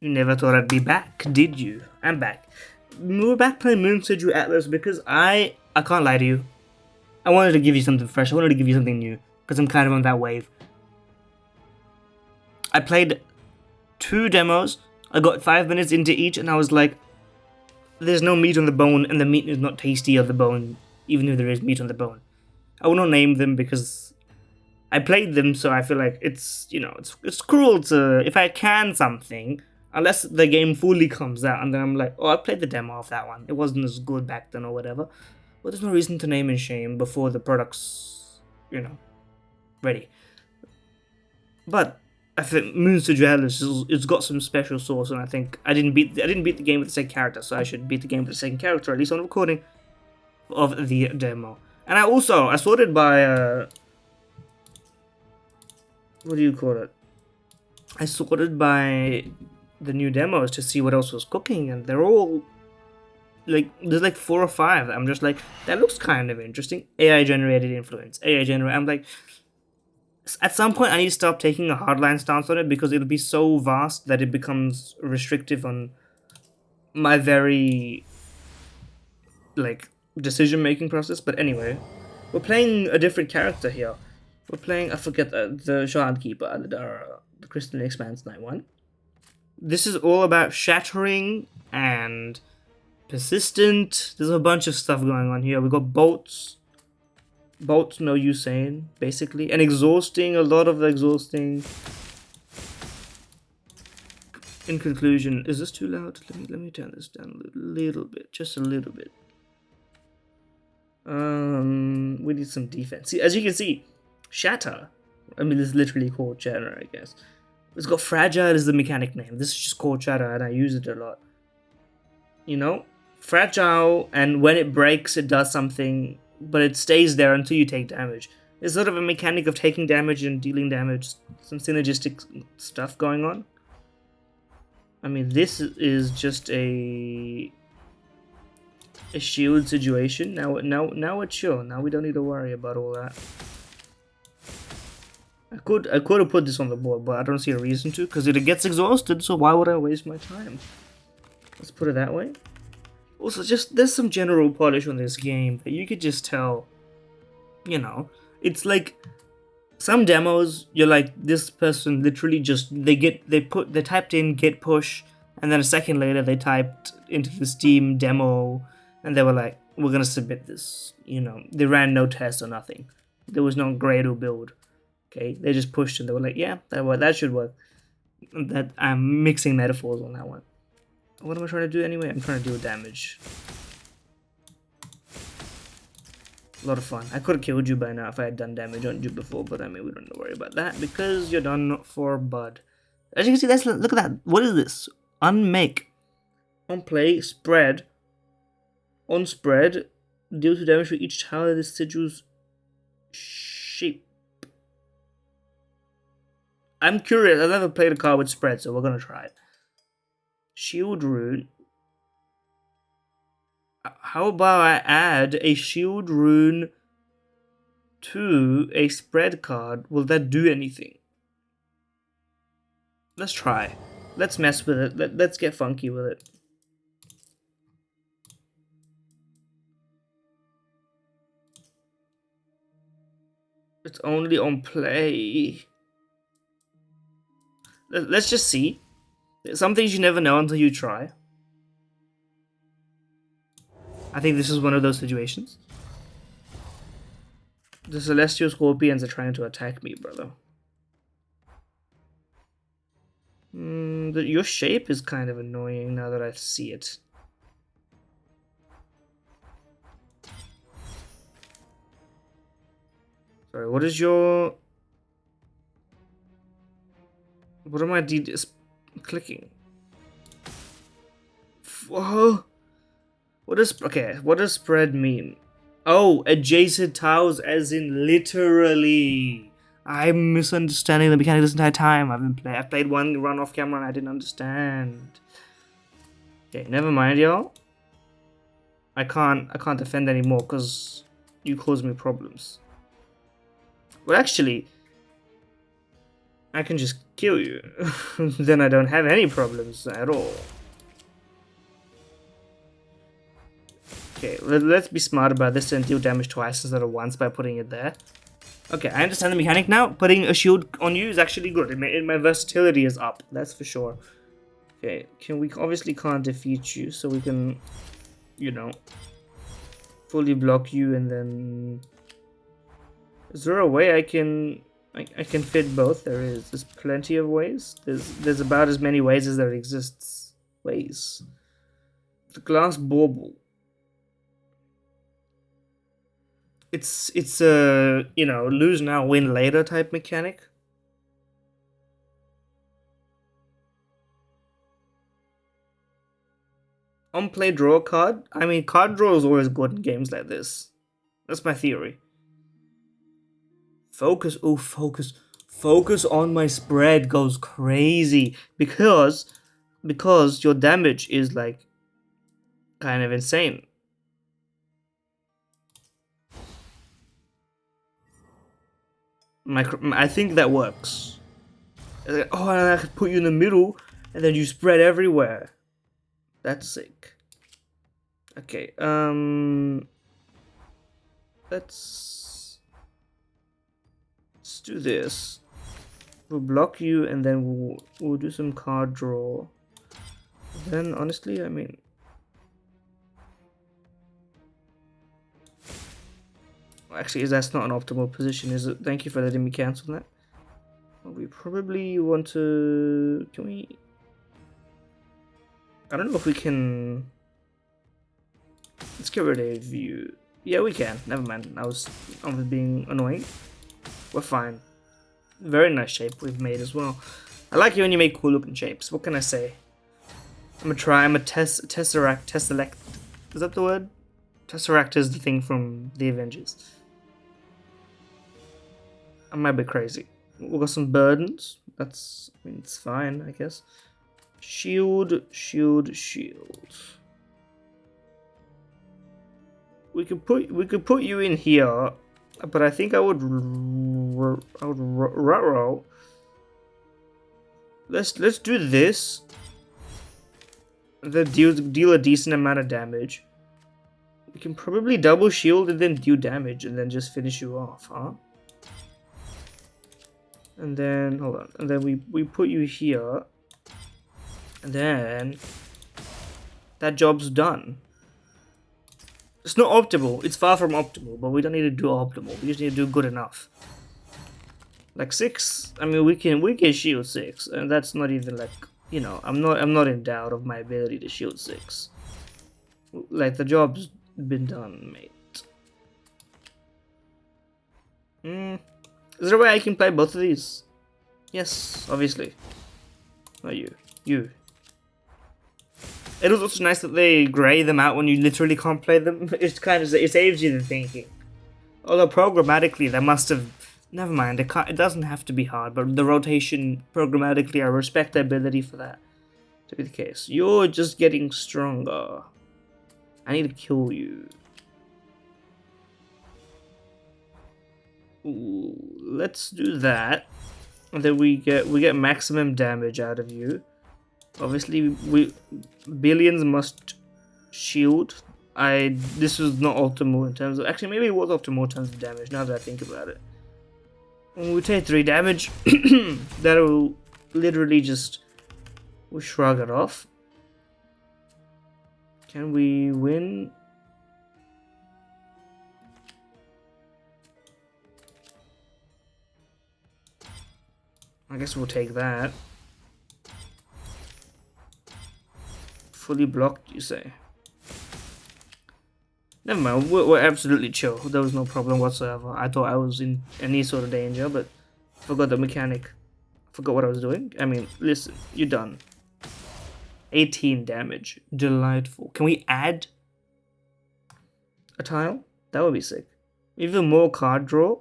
You never thought I'd be back, did you? I'm back. We were back playing Moonsigil Atlas because I can't lie to you. I wanted to give you something fresh. I wanted to give you something new because I'm kind of on that wave. I played 2 demos. I got 5 minutes into each and I was like, there's no meat on the bone and the meat is not tasty on the bone, even if there is meat on the bone. I will not name them because I played them, so I feel like it's, it's cruel to, if I can something, unless the game fully comes out and then I'm like, oh, I played the demo of that one. It wasn't as good back then or whatever. Well, there's no reason to name and shame before the product's, ready. But I think Moonsigil it's got some special sauce, and I think I didn't beat the game with the second character, so I should beat the game with the second character, at least on recording of the demo. And I sorted by what do you call it? I sorted by the new demos to see what else was cooking, and they're all like, there's like 4 or 5. I'm just like, that looks kind of interesting. AI generated influence. I'm like, at some point I need to stop taking a hardline stance on it because it'll be so vast that it becomes restrictive on my very decision making process. But anyway, we're playing a different character here. We're playing, I forget, the Shard Keeper, the Crystal Expanse Night 1. This is all about shattering and persistent. There's a bunch of stuff going on here. We got bolts, no use saying, basically, and exhausting. A lot of the exhausting. In conclusion, is this too loud? Let me turn this down a little bit, just a little bit. We need some defense. See, as you can see, shatter. I mean, it's literally called shatter, I guess. It's got fragile as the mechanic name. This is just called shatter, and I use it a lot. Fragile, and when it breaks, it does something, but it stays there until you take damage. There's sort of a mechanic of taking damage and dealing damage, some synergistic stuff going on. I mean, this is just a shield situation. Now it's chill. Now we don't need to worry about all that. I could have put this on the board, but I don't see a reason to, because it gets exhausted, so why would I waste my time? Let's put it that way. Also, just, there's some general polish on this game that you could just tell, it's like, some demos, you're like, this person literally just, they typed in git push, and then a second later they typed into the Steam demo, and they were like, we're gonna submit this, they ran no test or nothing. There was no grade or build. Okay, they just pushed and they were like, yeah, that should work. That I'm mixing metaphors on that one. What am I trying to do anyway? I'm trying to deal damage. A lot of fun. I could have killed you by now if I had done damage on you before, but I mean, we don't need to worry about that because you're done for bud. As you can see, look at that. What is this? Unmake. On play, spread. On spread, deal 2 damage for each tile of the sigil's shape. I'm curious. I've never played a card with spread, so we're gonna try it. Shield rune. How about I add a shield rune to a spread card? Will that do anything? Let's try. Let's mess with it. Let's get funky with it. It's only on play. Let's just see. Some things you never know until you try. I think this is one of those situations. The Celestial Scorpions are trying to attack me, brother. Your shape is kind of annoying now that I see it. Sorry, what is your... What am I clicking? Whoa! What does spread mean? Oh, adjacent tiles as in literally. I'm misunderstanding the mechanic this entire time. I've played one run off camera and I didn't understand. Okay, never mind, y'all. I can't defend anymore because you cause me problems. Well, actually, I can just kill you. Then I don't have any problems at all. Okay, let's be smart about this and deal damage twice instead of once by putting it there. Okay, I understand the mechanic now. Putting a shield on you is actually good. My versatility is up, that's for sure. Okay, we obviously can't defeat you, so we can, you know, fully block you, and then... Is there a way I can fit both? There is. There's plenty of ways. There's about as many ways as there exists ways. The glass bauble. It's a, you know, lose now, win later type mechanic. On play, draw a card. I mean, card draw is always good in games like this. That's my theory. Focus. Oh, focus. Focus on my spread goes crazy because your damage is like kind of insane. I think that works. Oh, and I could put you in the middle, and then you spread everywhere. That's sick. Okay, let's do this. We'll block you, and then we'll do some card draw. Then, honestly, I mean, actually, that's not an optimal position, is it? Thank you for letting me cancel that. We probably want to... Can we... I don't know if we can... Let's get rid of you. Yeah, we can. Never mind. I was being annoying. We're fine. Very nice shape we've made as well. I like you when you make cool looking shapes. What can I say? I'm a tesseract. Is that the word? Tesseract is the thing from the Avengers. I might be crazy. We've got some burdens. That's, I mean, it's fine, I guess. Shield. We could put you in here, but I think I would roll. Let's do this. That deal a decent amount of damage. We can probably double shield and then deal damage and then just finish you off, huh? And then hold on, and then we put you here, and then that job's done. It's not optimal. It's far from optimal, but we don't need to do optimal. We just need to do good enough. Like 6. I mean, we can shield 6, and that's not even like, you know, I'm not in doubt of my ability to shield 6. Like, the job's been done, mate. Is there a way I can play both of these? Yes, obviously. Not you. You. It was also nice that they grey them out when you literally can't play them. It's kind of, it saves you the thinking. Although programmatically they must have... Never mind, it doesn't have to be hard, but the rotation programmatically, I respect the ability for that to be the case. You're just getting stronger. I need to kill you. Ooh, let's do that. And then we get maximum damage out of you. Obviously, billions must shield. This was not optimal in terms of... Actually, maybe it was optimal in terms of damage, now that I think about it. When we take 3 damage, that'll literally just... We'll shrug it off. Can we win? I guess we'll take that. Fully blocked, you say? Never mind, we're absolutely chill. There was no problem whatsoever. I thought I was in any sort of danger, but forgot the mechanic. Forgot what I was doing. I mean, listen, you're done. 18 damage. Delightful. Can we add a tile? That would be sick. Even more card draw.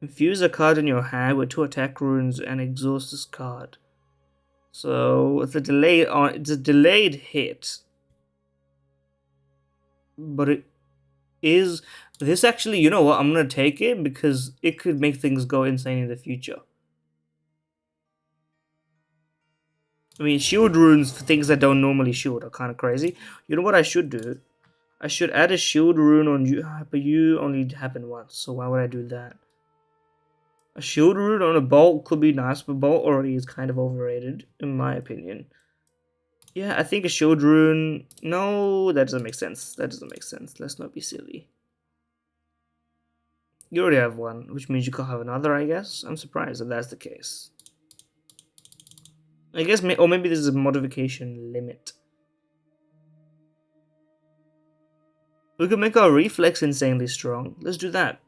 Infuse a card in your hand with 2 attack runes and exhaust this card. So it's a delayed hit. But it is... This actually, you know what? I'm gonna take it because it could make things go insane in the future. I mean, shield runes for things that don't normally shield are kind of crazy. You know what I should do? I should add a shield rune on you, but you only happen once, so why would I do that? A shield rune on a bolt could be nice, but bolt already is kind of overrated, in my opinion. Yeah, I think a shield rune... No, that doesn't make sense. That doesn't make sense. Let's not be silly. You already have one, which means you can't have another, I guess. I'm surprised if that's the case. I guess, or maybe there's a modification limit. We could make our reflex insanely strong. Let's do that.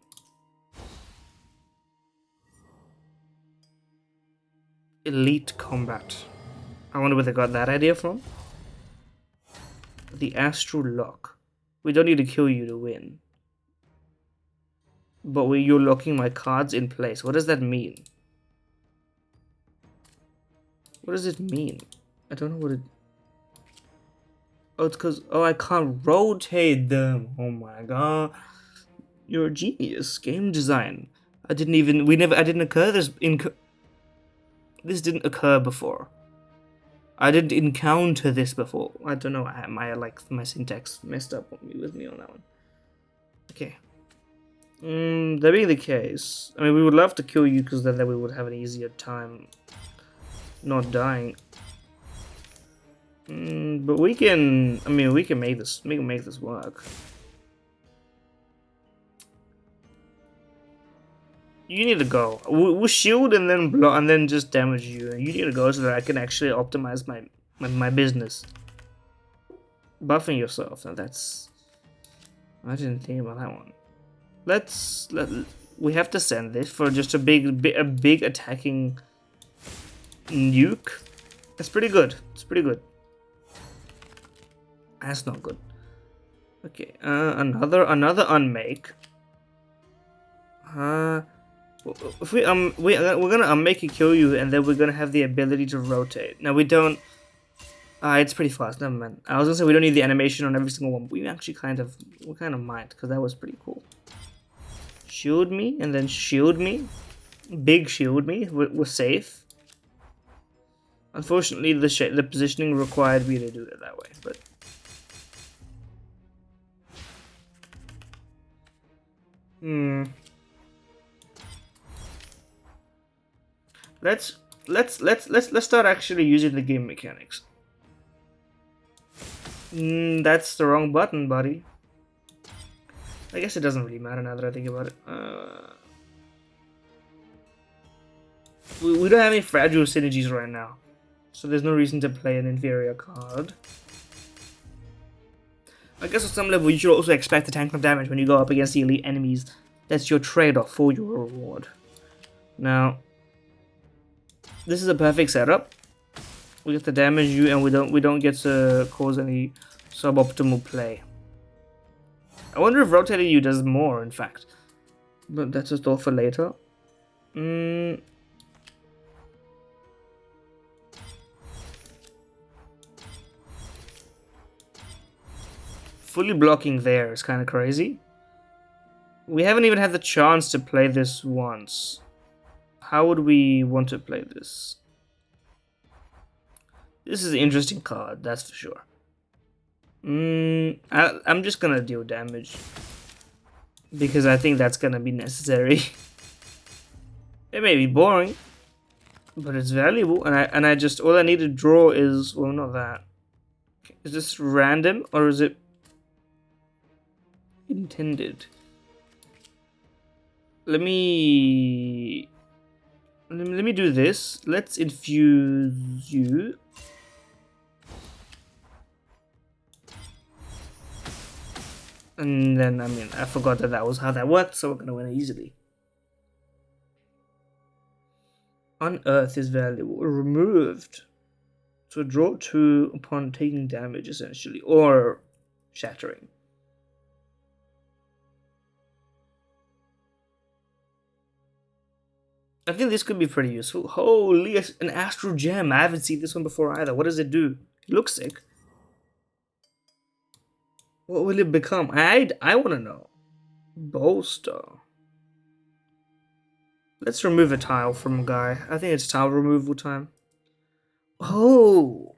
Elite combat. I wonder where they got that idea from. The astral lock. We don't need to kill you to win. But you're locking my cards in place. What does that mean? What does it mean? I don't know what it... Oh, it's because... Oh, I can't rotate them. Oh my god. You're a genius. Game design. I didn't occur this... This didn't occur before. I didn't encounter this before. I don't know. My syntax messed up with me on that one. Okay. That being the case, I mean, we would love to kill you because then we would have an easier time not dying. But we can. I mean, we can make this. We can make this work. You need to go. We'll shield and then block and then just damage you. You need to go so that I can actually optimize my business. Buffing yourself. Now that's... I didn't think about that one. We have to send this for just a big attacking nuke. That's pretty good. It's pretty good. That's not good. Okay. Another unmake. If we're gonna unmake and kill you, and then we're gonna have the ability to rotate. Now we don't. It's pretty fast. Never mind. I was gonna say we don't need the animation on every single one, but we actually kind of might, because that was pretty cool. Shield me and then shield me, big shield me. We're safe. Unfortunately, the positioning required me to do it that way, but. Let's start actually using the game mechanics. That's the wrong button, buddy. I guess it doesn't really matter now that I think about it. We don't have any fragile synergies right now, so there's no reason to play an inferior card. I guess at some level you should also expect to tank some damage when you go up against the elite enemies. That's your trade-off for your reward. Now, this is a perfect setup. We get to damage you, and we don't get to cause any suboptimal play. I wonder if rotating you does more, in fact. But that's a thought for later. Fully blocking there is kind of crazy. We haven't even had the chance to play this once. How would we want to play this? This is an interesting card, that's for sure. I'm just gonna deal damage because I think that's gonna be necessary. It may be boring, but it's valuable, and I just all I need to draw is, well, not that. Is this random or is it intended? Let me do this. Let's infuse you. And then, I mean, I forgot that was how that worked, so we're gonna win it easily. Unearth is valuable. Removed. So draw 2 upon taking damage, essentially, or shattering. I think this could be pretty useful. Holy, an astral gem. I haven't seen this one before either. What does it do? It looks sick. What will it become? I want to know. Bolster. Let's remove a tile from a guy. I think it's tile removal time. Oh!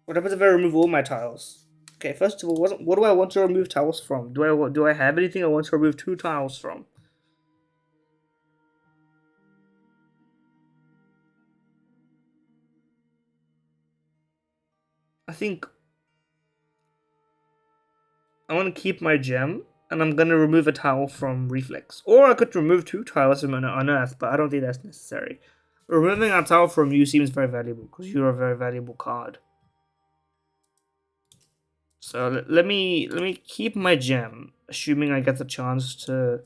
What happens if I remove all my tiles? Okay, first of all, what do I want to remove tiles from? Do I have anything I want to remove 2 tiles from? I think I want to keep my gem, and I'm gonna remove a tile from Reflex. Or I could remove 2 tiles from Unearth, but I don't think that's necessary. Removing a tile from you seems very valuable, because you're a very valuable card. So let me keep my gem, assuming I get the chance to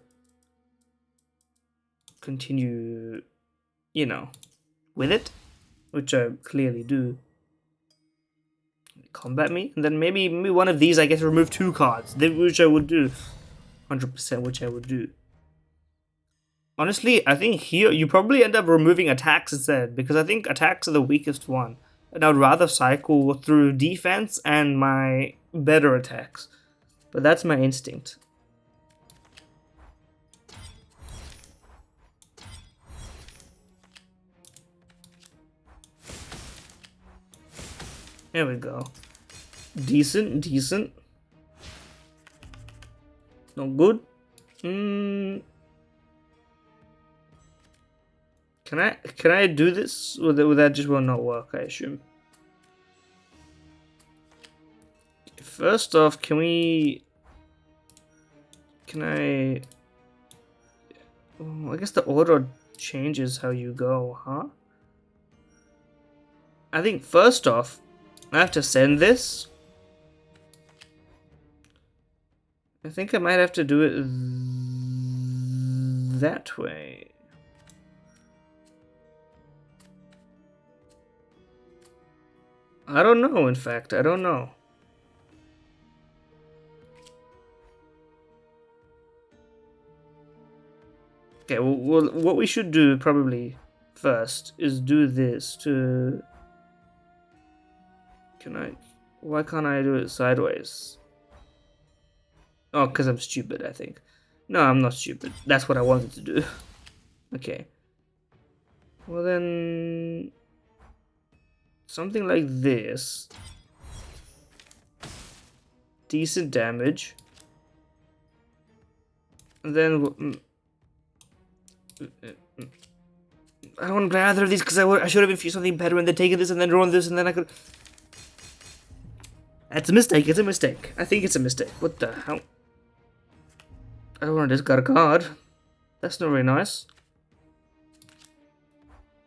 continue, you know, with it, which I clearly do. Combat me, and then maybe one of these I get to remove 2 cards, which I would do, 100%, which I would do. Honestly, I think here you probably end up removing attacks instead, because I think attacks are the weakest one, and I would rather cycle through defense and my better attacks, but that's my instinct. There we go. Decent. Not good. Can I do this? Or that just will not work, I assume. First off, can I... Oh, I guess the order changes how you go, huh? I think first off, I have to send this. I think I might have to do it that way. I don't know, in fact. I don't know. Okay, well, what we should do probably first is do this to... Why can't I do it sideways? Oh, because I'm stupid, I think. No, I'm not stupid. That's what I wanted to do. Okay. Well then... something like this. Decent damage. And then... I don't want to play either of these because I should have infused something better and then taken this and then drawn this and then I could... That's a mistake, it's a mistake. I think it's a mistake. What the hell? I don't want to discard a card. That's not very nice.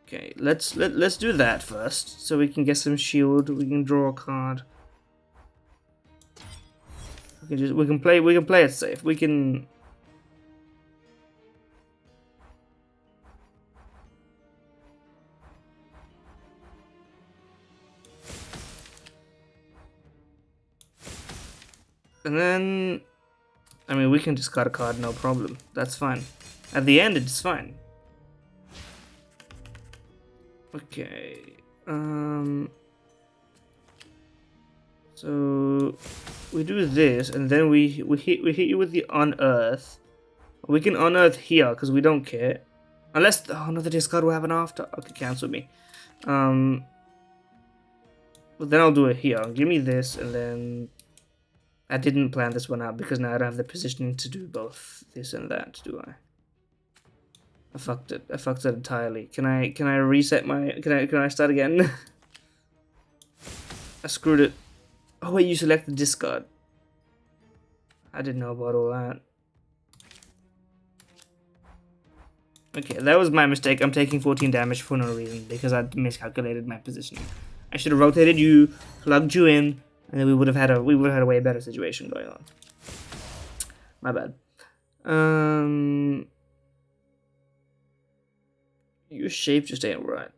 Okay, let's do that first, so we can get some shield. We can draw a card. We can play it safe. We can. And then, I mean, we can discard a card, no problem. That's fine. At the end, it's fine. Okay. So we do this, and then we hit you with the unearth. We can unearth here because we don't care, unless another discard will happen after. Okay, cancel me. But then I'll do it here. Give me this, and then I didn't plan this one out because now I don't have the positioning to do both this and that, do I? I fucked it. I fucked it entirely. Can I reset my... Can I start again? I screwed it. Oh wait, you select the discard. I didn't know about all that. Okay, that was my mistake. I'm taking 14 damage for no reason because I miscalculated my positioning. I should have rotated you, plugged you in, and then we would have had a way better situation going on. My bad. Your shape just ain't right.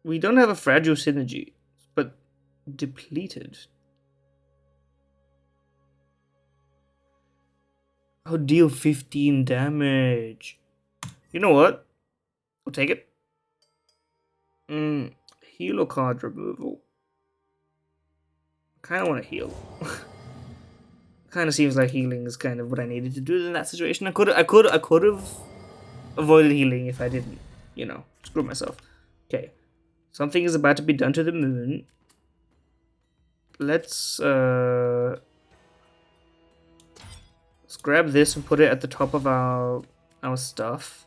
We don't have a fragile synergy, but depleted. Oh, deal 15 damage. You know what? I'll take it. Heal or card removal. I kind of want to heal. Kind of seems like healing is kind of what I needed to do in that situation. I could have avoided healing if I didn't, you know, screw myself. Okay, something is about to be done to the moon. Let's grab this and put it at the top of our stuff.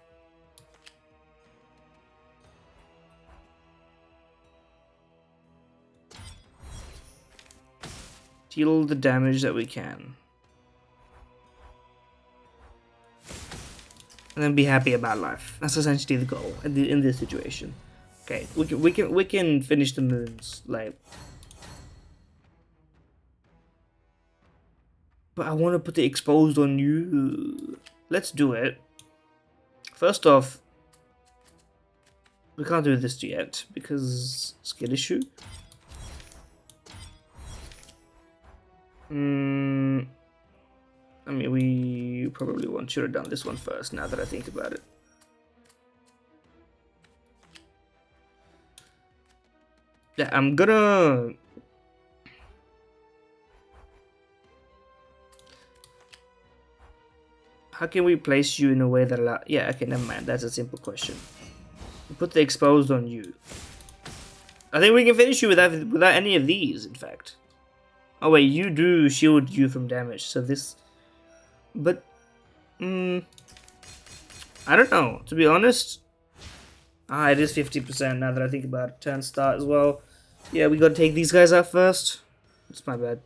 Deal the damage that we can. And then be happy about life. That's essentially the goal in this situation. Okay, we can finish the moons, like. But I want to put the exposed on you. Let's do it. First off, we can't do this yet because skill issue. I mean, we probably should have done this one first, now that I think about it. Yeah, I'm gonna... How can we place you in a way that allow... Yeah, okay, never mind. That's a simple question. Put the exposed on you. I think we can finish you without any of these, in fact. Oh wait, you do shield you from damage, so this... But... I don't know, to be honest. It is 50% now that I think about it. Turn start as well. Yeah, we gotta take these guys out first. It's my bad.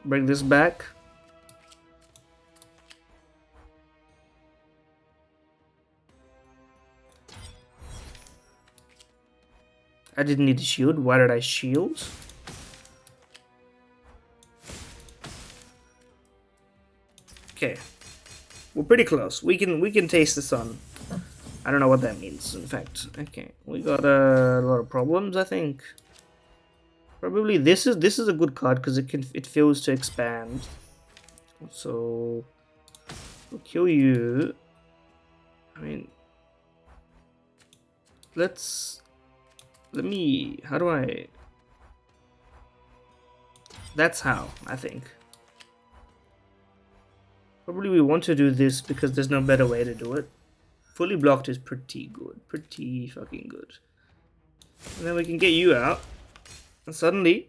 Bring this back. I didn't need to shield. Why did I shield? Okay. We're pretty close. We can taste the sun. I don't know what that means, in fact. Okay. We got a lot of problems, I think. Probably this is a good card because it feels to expand. So we'll kill you. I mean, how do I... That's how, I think. Probably we want to do this because there's no better way to do it. Fully blocked is pretty good. Pretty fucking good. And then we can get you out. And suddenly...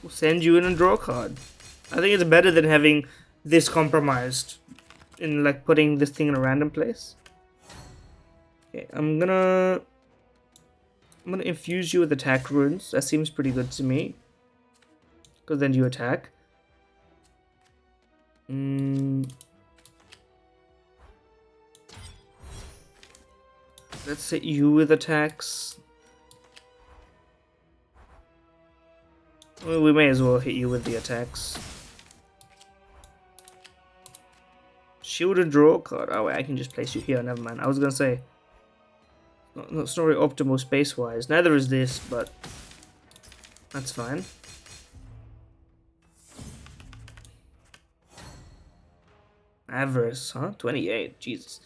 we'll send you in and draw a card. I think it's better than having this compromised. In like putting this thing in a random place. Okay, I'm gonna infuse you with attack runes. That seems pretty good to me. Because then you attack. Let's hit you with attacks. Well, we may as well hit you with the attacks. Shield and draw card. Oh wait, I can just place you here. Never mind. I was gonna say, it's not very optimal space-wise. Neither is this, but that's fine. Avarice, huh? 28. Jesus.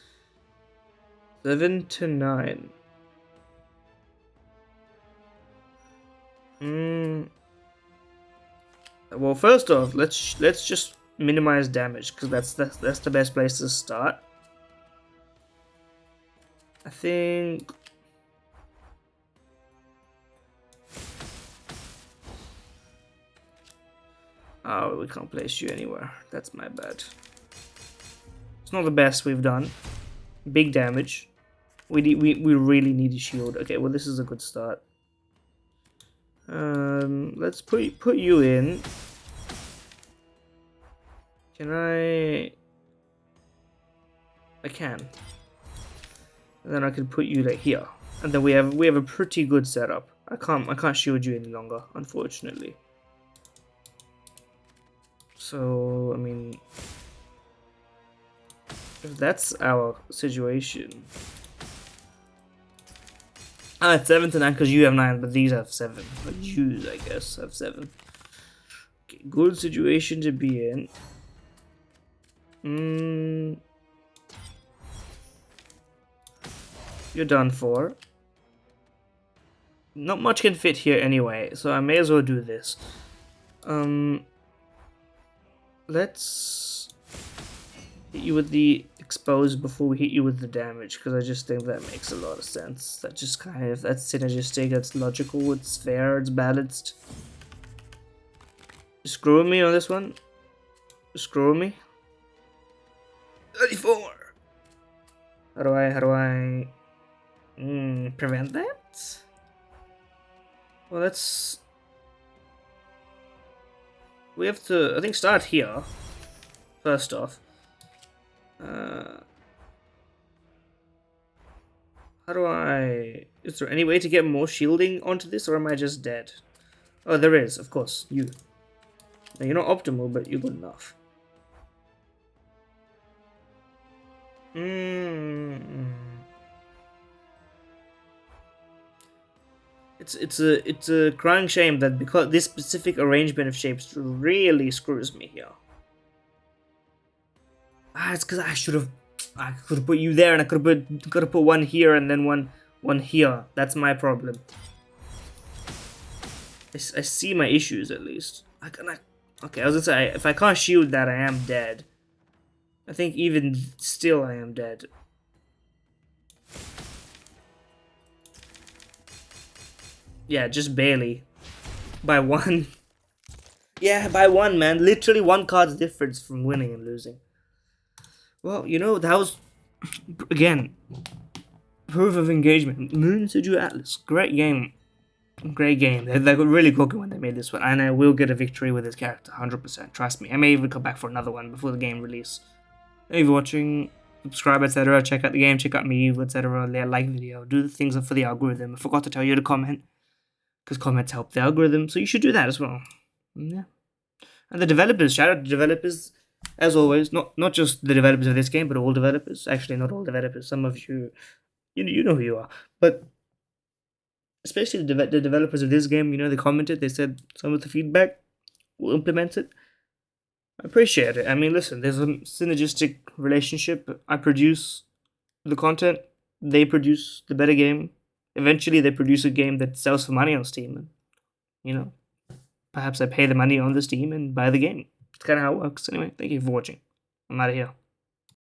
7 to 9. Well, first off, let's just minimize damage because that's the best place to start. I think. Oh, we can't place you anywhere. That's my bad. It's not the best we've done. Big damage. We really need a shield. Okay, well this is a good start. Let's put you in. Can I can. And then I can put you like here. And then we have a pretty good setup. I can't shield you any longer, unfortunately. So I mean, if that's our situation. It's 7 to 9 because you have 9, but these have 7. But yous, I guess, have 7. good situation to be in. You're done for. Not much can fit here anyway, so I may as well do this. Let's hit you with the exposed before we hit you with the damage, because I just think that makes a lot of sense. That just kind of, that's synergistic, that's logical, it's fair, it's balanced. You screwing me on this one? You screwing me? 34! How do I prevent that? Well, let's... We have to, I think, start here. First off. How do I... Is there any way to get more shielding onto this, or am I just dead? Oh, there is, of course. You. Now, you're not optimal, but you're good enough. It's a crying shame that because this specific arrangement of shapes really screws me here. It's because I could have put you there, and I could have put one here and then one here. That's my problem. I see my issues at least. Okay, I was gonna say, if I can't shield that, I am dead. I think even still I am dead. Yeah, just barely. By one. Yeah, by one, man. Literally one card's difference from winning and losing. Well, you know, that was, again, proof of engagement. Moonsigil Atlas. Great game. Great game. They got really cooking when they made this one. And I will get a victory with this character, 100%. Trust me. I may even come back for another one before the game release. Thank you for watching. Subscribe, etc. Check out the game, check out me, etc. Like the video. Do the things for the algorithm. I forgot to tell you to comment, because comments help the algorithm, so you should do that as well. Yeah. And the developers, shout out to developers, as always. Not just the developers of this game, but all developers. Actually, not all developers. Some of you know who you are. But especially the developers of this game, you know, they commented, they said some of the feedback, we'll implement it. I appreciate it. I mean, listen, there's a synergistic relationship. I produce the content, they produce the better game. Eventually, they produce a game that sells for money on Steam. And, you know, perhaps I pay the money on the Steam and buy the game. It's kind of how it works. Anyway, thank you for watching. I'm out of here.